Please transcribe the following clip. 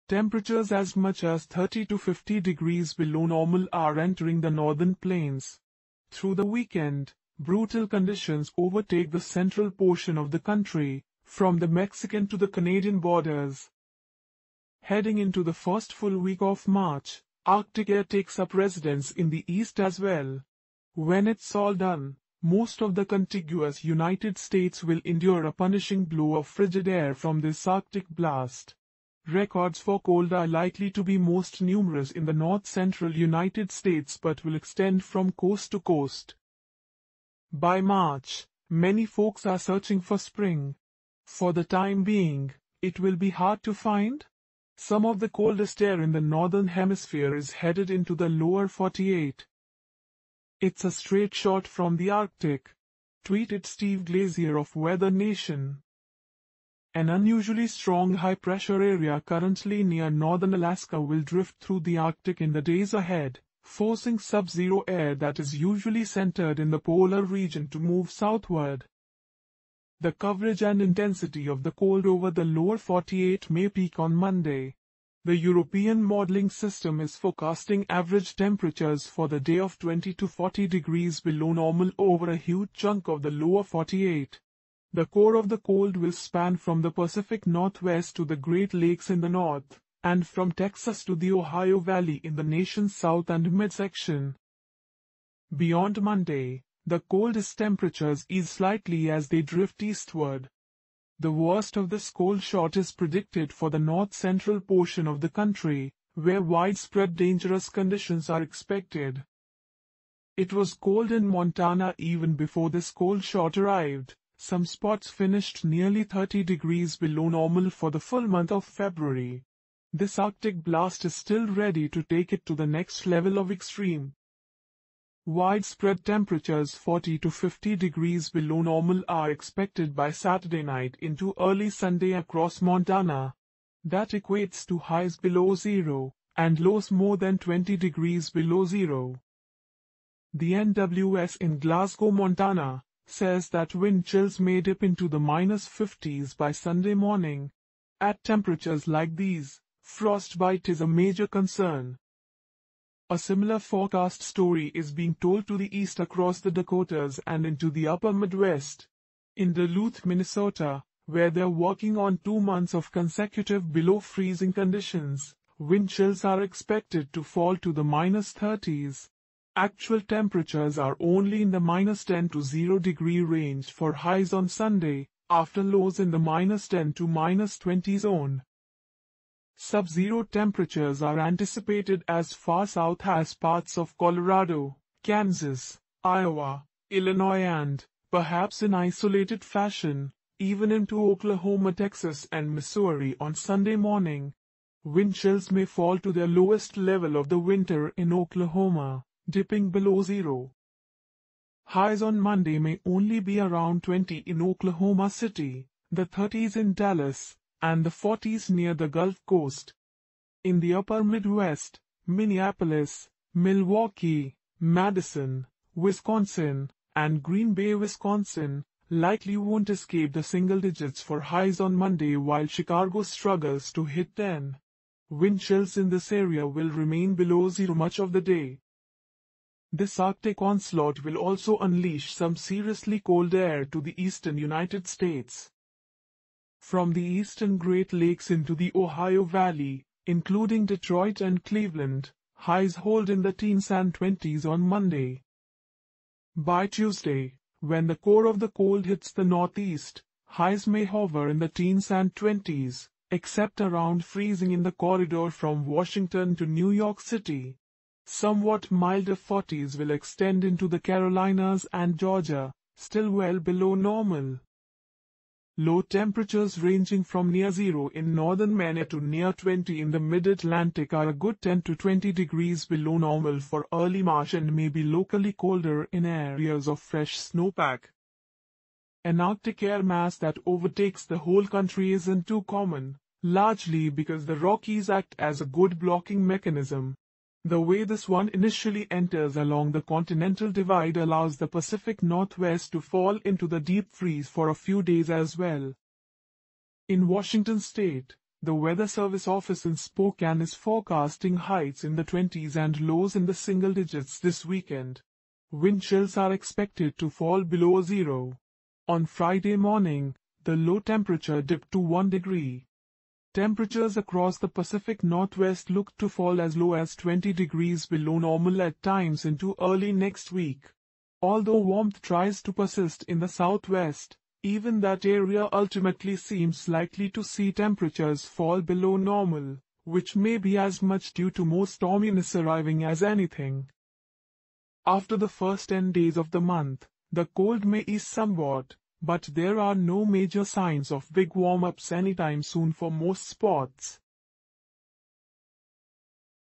Temperatures as much as 30 to 50 degrees below normal are entering the northern plains. Through the weekend, brutal conditions overtake the central portion of the country, from the Mexican to the Canadian borders. Heading into the first full week of March, Arctic air takes up residence in the east as well. When it's all done, most of the contiguous United States will endure a punishing blow of frigid air from this Arctic blast. Records for cold are likely to be most numerous in the north-central United States but will extend from coast to coast. By March, many folks are searching for spring. For the time being, it will be hard to find. Some of the coldest air in the northern hemisphere is headed into the lower 48. It's a straight shot from the Arctic, tweeted Steve Glazier of Weather Nation. An unusually strong high-pressure area currently near northern Alaska will drift through the Arctic in the days ahead, forcing sub-zero air that is usually centered in the polar region to move southward. The coverage and intensity of the cold over the lower 48 may peak on Monday. The European modeling system is forecasting average temperatures for the day of 20 to 40 degrees below normal over a huge chunk of the lower 48. The core of the cold will span from the Pacific Northwest to the Great Lakes in the north, and from Texas to the Ohio Valley in the nation's south and midsection. Beyond Monday, the coldest temperatures ease slightly as they drift eastward. The worst of this cold shot is predicted for the north-central portion of the country, where widespread dangerous conditions are expected. It was cold in Montana even before this cold shot arrived. Some spots finished nearly 30 degrees below normal for the full month of February. This Arctic blast is still ready to take it to the next level of extreme. Widespread temperatures 40 to 50 degrees below normal are expected by Saturday night into early Sunday across Montana. That equates to highs below zero, and lows more than 20 degrees below zero. The NWS in Glasgow, Montana, says that wind chills may dip into the -50s by Sunday morning. At temperatures like these, frostbite is a major concern. A similar forecast story is being told to the east across the Dakotas and into the upper Midwest. In Duluth, Minnesota, where they're working on 2 months of consecutive below-freezing conditions, wind chills are expected to fall to the -30s. Actual temperatures are only in the -10 to 0 degree range for highs on Sunday, after lows in the -10 to -20 zone. Sub-zero temperatures are anticipated as far south as parts of Colorado, Kansas, Iowa, Illinois and, perhaps in isolated fashion, even into Oklahoma, Texas and Missouri on Sunday morning. Wind chills may fall to their lowest level of the winter in Oklahoma, dipping below zero. Highs on Monday may only be around 20 in Oklahoma City, the 30s in Dallas, and the 40s near the Gulf Coast. In the upper Midwest, Minneapolis, Milwaukee, Madison, Wisconsin, and Green Bay, Wisconsin, likely won't escape the single digits for highs on Monday while Chicago struggles to hit 10. Wind chills in this area will remain below zero much of the day. This Arctic onslaught will also unleash some seriously cold air to the eastern United States. From the eastern Great Lakes into the Ohio Valley, including Detroit and Cleveland, highs hold in the teens and 20s on Monday. By Tuesday, when the core of the cold hits the northeast, highs may hover in the teens and 20s, except around freezing in the corridor from Washington to New York City. Somewhat milder 40s will extend into the Carolinas and Georgia, still well below normal. Low temperatures ranging from near zero in northern Maine to near 20 in the mid-Atlantic are a good 10 to 20 degrees below normal for early March and may be locally colder in areas of fresh snowpack. An Arctic air mass that overtakes the whole country isn't too common, largely because the Rockies act as a good blocking mechanism. The way this one initially enters along the continental divide allows the Pacific Northwest to fall into the deep freeze for a few days as well. In Washington state, The Weather Service office in Spokane is forecasting heights in the 20s and lows in the single digits this weekend. Wind chills are expected to fall below zero. On Friday morning, the low temperature dipped to 1 degree. Temperatures across the Pacific Northwest look to fall as low as 20 degrees below normal at times into early next week. Although warmth tries to persist in the Southwest, even that area ultimately seems likely to see temperatures fall below normal, which may be as much due to more storminess arriving as anything. After the first 10 days of the month, the cold may ease somewhat, but there are no major signs of big warm-ups anytime soon for most spots.